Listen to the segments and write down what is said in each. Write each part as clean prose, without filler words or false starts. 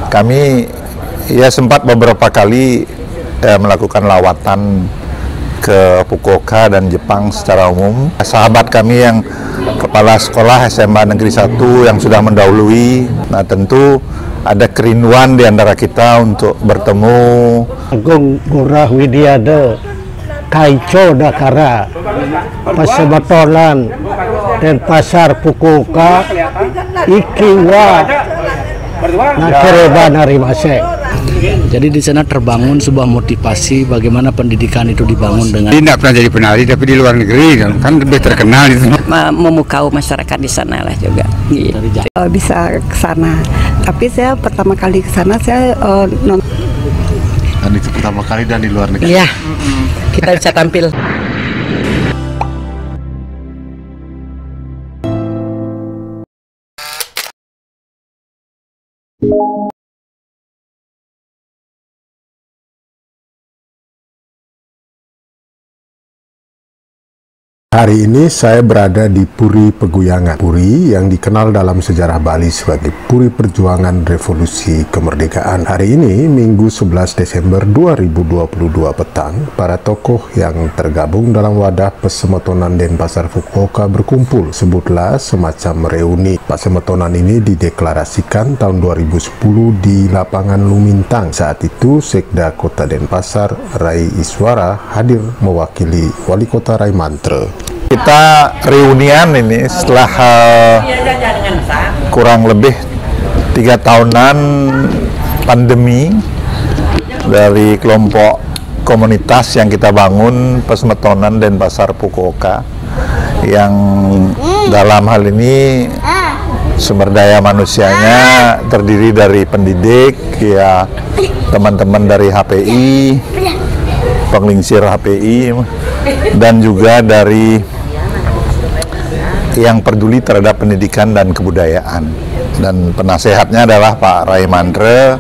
Kami sempat beberapa kali melakukan lawatan ke Fukuoka dan Jepang secara umum. Sahabat kami yang kepala sekolah SMA Negeri 1 yang sudah mendahului, nah tentu ada kerinduan di antara kita untuk bertemu. Agung Ngurah Widiade, Kaico Dakara, Pasematonan, Denpasar Fukuoka, Ikiwa, Nakereba Narimase. Jadi di sana terbangun sebuah motivasi bagaimana pendidikan itu dibangun dengan. Tidak pernah jadi penari, tapi di luar negeri kan lebih terkenal itu. Memukau masyarakat di sana lah juga. Bisa ke sana, tapi saya pertama kali ke sana saya nonton. Dan itu pertama kali dan di luar negeri. Iya, kita bisa tampil. Hari ini saya berada di Puri Peguyangan. Puri yang dikenal dalam sejarah Bali sebagai Puri Perjuangan Revolusi Kemerdekaan. Hari ini, Minggu 11 Desember 2022 petang, para tokoh yang tergabung dalam wadah Pasematonan Denpasar Fukuoka berkumpul. Sebutlah semacam reuni. Pasematonan ini dideklarasikan tahun 2010 di lapangan Lumintang. Saat itu, Sekda Kota Denpasar, Rai Iswara, hadir mewakili Wali Kota Rai Mantre. Kita reunian ini setelah kurang lebih 3 tahunan pandemi dari kelompok komunitas yang kita bangun Pasematonan Denpasar Fukuoka, yang dalam hal ini sumber daya manusianya terdiri dari pendidik, ya teman-teman dari HPI, penglingsir HPI, dan juga dari yang peduli terhadap pendidikan dan kebudayaan. Dan penasehatnya adalah Pak Rai Mantre,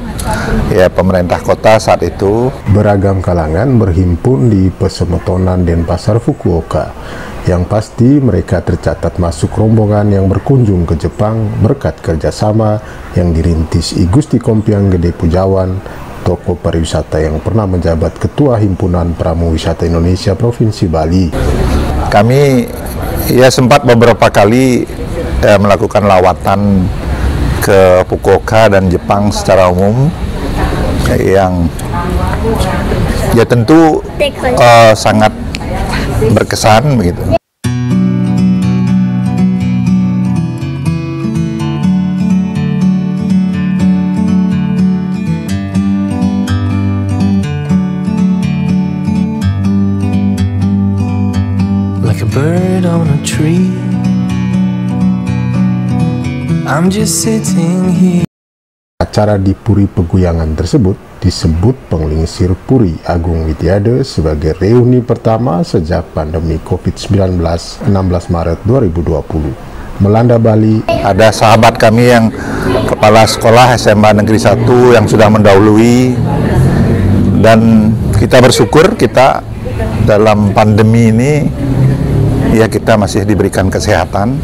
ya pemerintah kota saat itu. Beragam kalangan berhimpun di Pasematonan Denpasar Fukuoka. Yang pasti mereka tercatat masuk rombongan yang berkunjung ke Jepang berkat kerjasama yang dirintis I Gusti Kompiang Gede Pujawan, tokoh pariwisata yang pernah menjabat Ketua Himpunan Pramuwisata Indonesia Provinsi Bali. Kami sempat beberapa kali melakukan lawatan ke Fukuoka dan Jepang secara umum, yang tentu sangat berkesan begitu. Like a bird on a tree, I'm just sitting here. Acara di Puri Peguyangan tersebut disebut penglingsir Puri Agung Widiade sebagai reuni pertama sejak pandemi COVID-19 16 Maret 2020 melanda Bali. Ada sahabat kami yang kepala sekolah SMA Negeri 1 yang sudah mendahului, dan kita bersyukur kita dalam pandemi ini kita masih diberikan kesehatan.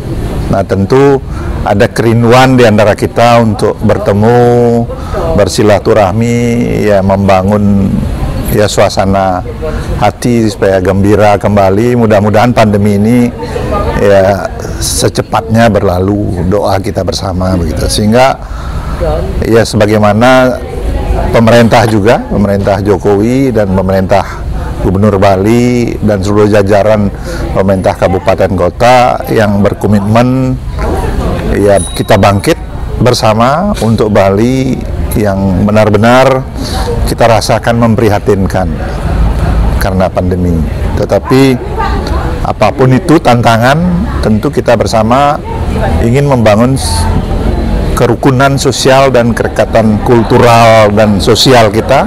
Nah tentu ada kerinduan di antara kita untuk bertemu, bersilaturahmi, membangun suasana hati supaya gembira kembali. Mudah-mudahan pandemi ini secepatnya berlalu, doa kita bersama begitu, sehingga sebagaimana pemerintah juga, pemerintah Jokowi dan pemerintah Gubernur Bali dan seluruh jajaran pemerintah kabupaten kota yang berkomitmen, kita bangkit bersama untuk Bali yang benar-benar kita rasakan memprihatinkan karena pandemi. Tetapi apapun itu tantangan, tentu kita bersama ingin membangun kerukunan sosial dan kerekatan kultural dan sosial kita.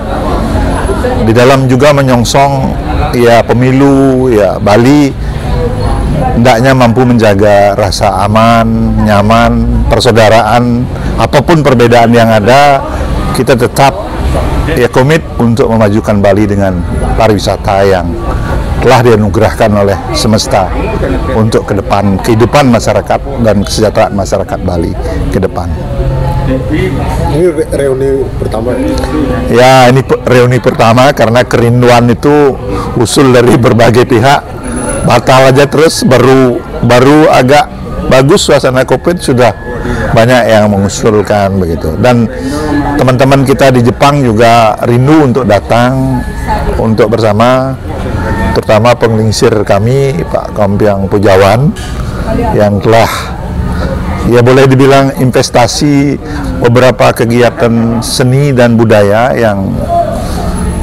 Di dalam juga menyongsong pemilu, Bali hendaknya mampu menjaga rasa aman, nyaman, persaudaraan, apapun perbedaan yang ada, kita tetap komit untuk memajukan Bali dengan pariwisata yang telah dianugerahkan oleh semesta untuk ke depan, kehidupan masyarakat dan kesejahteraan masyarakat Bali ke depan. Ini reuni pertama ya? Ya, ini reuni pertama karena kerinduan itu usul dari berbagai pihak. Batal aja terus, baru agak bagus suasana COVID sudah banyak yang mengusulkan begitu. Dan teman-teman kita di Jepang juga rindu untuk datang untuk bersama, terutama penglingsir kami Pak Kompiang Pujawan yang telah, ya boleh dibilang investasi beberapa kegiatan seni dan budaya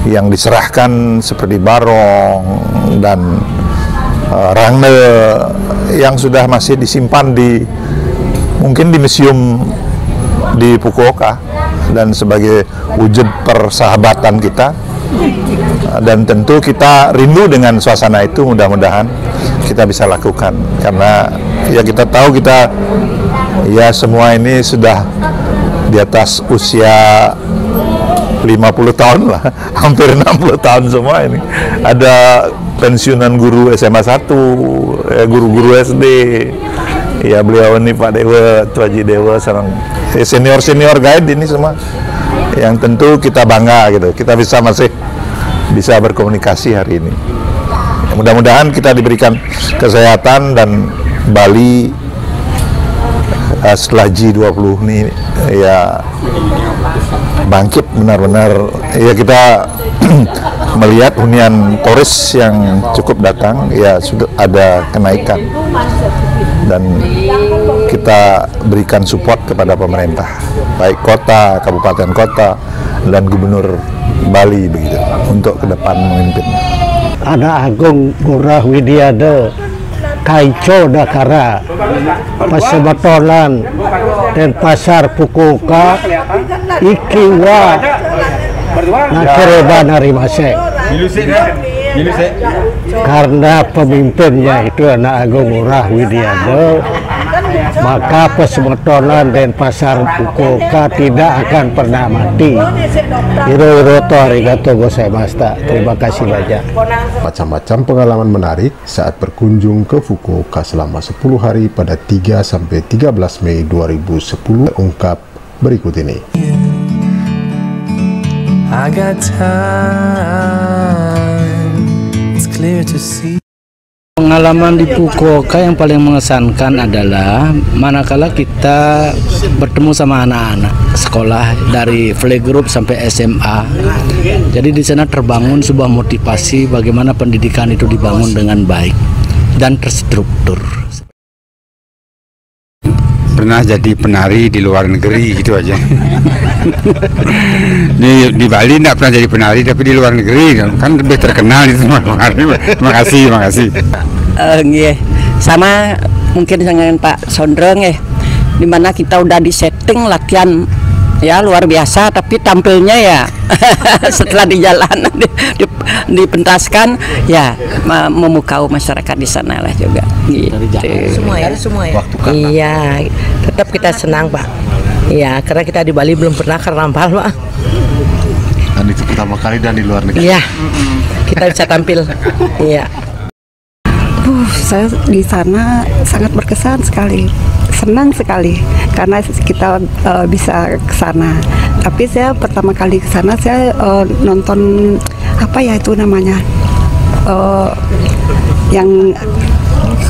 yang diserahkan seperti barong dan rangne yang sudah masih disimpan mungkin di museum di Fukuoka, dan sebagai wujud persahabatan kita. Dan tentu kita rindu dengan suasana itu, mudah-mudahan kita bisa lakukan, karena ya kita tahu kita ya semua ini sudah di atas usia 50 tahun lah, hampir 60 tahun semua ini. Ada pensiunan guru SMA 1, guru-guru SD, ya beliau ini Pak Dewa, Tuaji Dewa, senior-senior guide ini semua, yang tentu kita bangga gitu, kita masih bisa berkomunikasi hari ini. Mudah-mudahan kita diberikan kesehatan dan Bali setelah G20 ini ya bangkit benar-benar, ya kita melihat hunian turis yang cukup datang, ya sudah ada kenaikan, dan kita berikan support kepada pemerintah, baik kota, kabupaten kota, dan gubernur Bali begitu, untuk ke depan memimpin. Anak Agung Ngurah Widiada, Kaico Dakara, Pasebatolan, dan Pasar Fukuoka, Ikiwa, Nakereba Narimase. Karena pemimpinnya itu Anak Agung Ngurah Widiada, maka Pasebatolan dan Pasar Fukuoka tidak akan pernah mati. Hirohiroto arigatou gozaimashita. Terima kasih banyak. Macam-macam pengalaman menarik saat berkunjung ke Fukuoka selama 10 hari pada 3 sampai 13 Mei 2010 terungkap berikut ini. I got time, it's clear to see. Pengalaman di Fukuoka yang paling mengesankan adalah manakala kita bertemu sama anak-anak sekolah dari playgroup sampai SMA. Jadi di sana terbangun sebuah motivasi bagaimana pendidikan itu dibangun dengan baik dan terstruktur. Pernah jadi penari di luar negeri gitu aja. di Bali enggak pernah jadi penari, tapi di luar negeri kan lebih terkenal itu. Terima kasih. Sama mungkin dengan Pak Sondrong dimana kita udah di setting latihan ya luar biasa, tapi tampilnya ya setelah di jalan dipentaskan ya memukau masyarakat di sana lah juga gitu. Semua ya. Iya, tetap kita senang Pak. Iya, karena kita di Bali belum pernah karnaval Pak. Dan itu pertama kali dan di luar negeri. Iya, kita bisa tampil. Iya. Saya di sana sangat berkesan sekali, senang sekali karena kita bisa ke sana. Tapi saya pertama kali ke sana saya nonton apa ya itu namanya, yang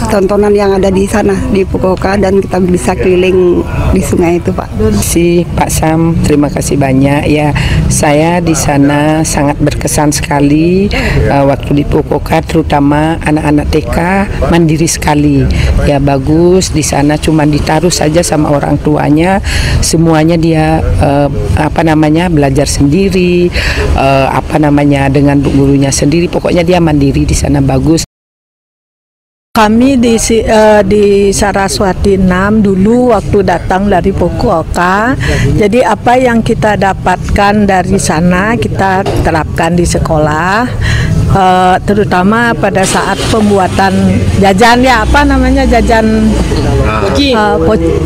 tontonan yang ada di sana di Fukuoka, dan kita bisa keliling di sungai itu Pak. Si Pak Sam, terima kasih banyak ya. Saya di sana sangat berkesan sekali waktu di Fukuoka, terutama anak-anak TK mandiri sekali. Ya bagus di sana, cuma ditaruh saja sama orang tuanya, semuanya dia belajar sendiri, dengan gurunya sendiri. Pokoknya dia mandiri di sana, bagus. Kami di Saraswati 6 dulu waktu datang dari Fukuoka. Jadi apa yang kita dapatkan dari sana kita terapkan di sekolah. terutama pada saat pembuatan jajan ya jajan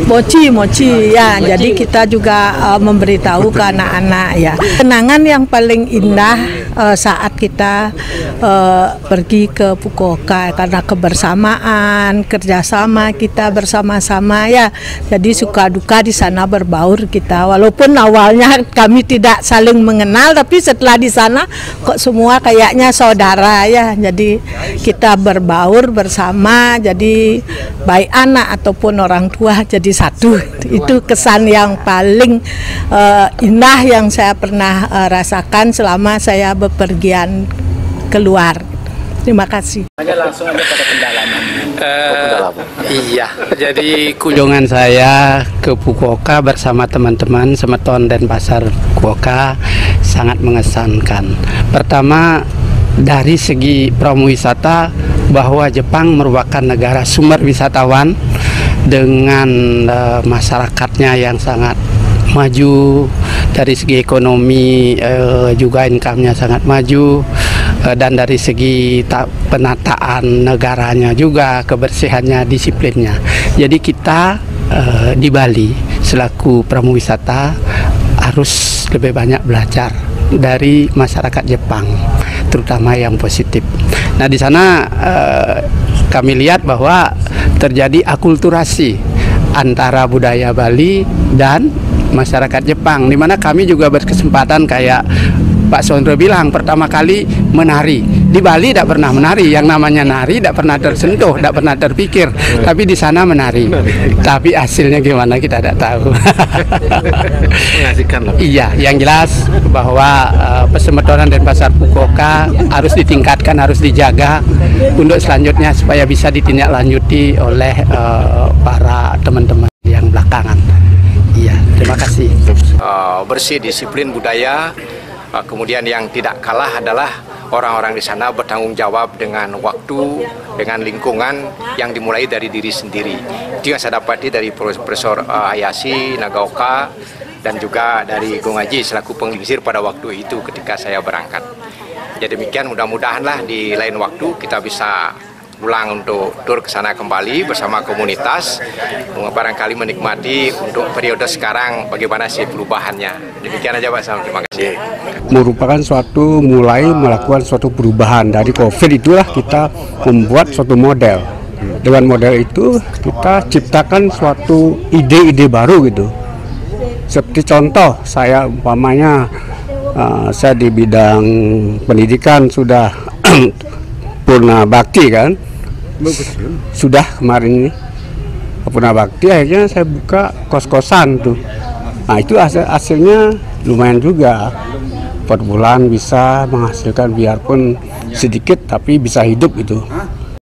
mochi ya. Jadi kita juga memberitahu ke anak-anak ya. Kenangan yang paling indah saat kita pergi ke Fukuoka karena kebersamaan, kerjasama kita bersama-sama ya. Jadi suka duka di sana berbaur kita. Walaupun awalnya kami tidak saling mengenal, tapi setelah di sana kok semua kayaknya saudara ya. Jadi kita berbaur bersama, jadi baik anak ataupun orang tua jadi satu. Itu kesan yang paling indah yang saya pernah rasakan selama saya bepergian keluar. Terima kasih. Langsung aja pada pendalaman. Iya, jadi kunjungan saya ke Fukuoka bersama teman-teman Semeton dan Pasar Fukuoka sangat mengesankan. Pertama, dari segi promo wisata, bahwa Jepang merupakan negara sumber wisatawan dengan masyarakatnya yang sangat maju, dari segi ekonomi juga income-nya sangat maju, dan dari segi penataan negaranya juga, kebersihannya, disiplinnya. Jadi kita di Bali selaku pramu wisata harus lebih banyak belajar dari masyarakat Jepang, terutama yang positif. Nah, di sana kami lihat bahwa terjadi akulturasi antara budaya Bali dan masyarakat Jepang, di mana kami juga berkesempatan kayak Pak Sondro bilang, pertama kali menari. Di Bali tidak pernah menari, yang namanya nari tidak pernah tersentuh, tidak pernah terpikir. Tapi di sana menari. Tapi hasilnya gimana kita tidak tahu. Mengasihkan loh. Iya, yang jelas bahwa Persemetonan dan Pasar Fukuoka harus ditingkatkan, harus dijaga untuk selanjutnya supaya bisa ditindaklanjuti oleh para teman-teman yang belakangan. Iya, terima kasih. Bersih, disiplin, budaya. Kemudian yang tidak kalah adalah orang-orang di sana bertanggung jawab dengan waktu, dengan lingkungan yang dimulai dari diri sendiri. Itu yang saya dapati dari Profesor Hayashi Nagaoka dan juga dari Gong Haji selaku penglingsir pada waktu itu ketika saya berangkat. Jadi demikian, mudah-mudahanlah di lain waktu kita bisa pulang untuk tur ke sana kembali bersama komunitas, barangkali menikmati untuk periode sekarang bagaimana sih perubahannya. Demikian aja Pak, terima kasih. Merupakan suatu mulai melakukan suatu perubahan dari COVID, itulah kita membuat suatu model. Dengan model itu kita ciptakan suatu ide-ide baru gitu. Seperti contoh, saya umpamanya saya di bidang pendidikan sudah purna bakti kan. Sudah kemarin ini purna bakti, akhirnya saya buka kos-kosan tuh. Nah, itu hasilnya lumayan juga. Per bulan bisa menghasilkan biarpun sedikit tapi bisa hidup itu.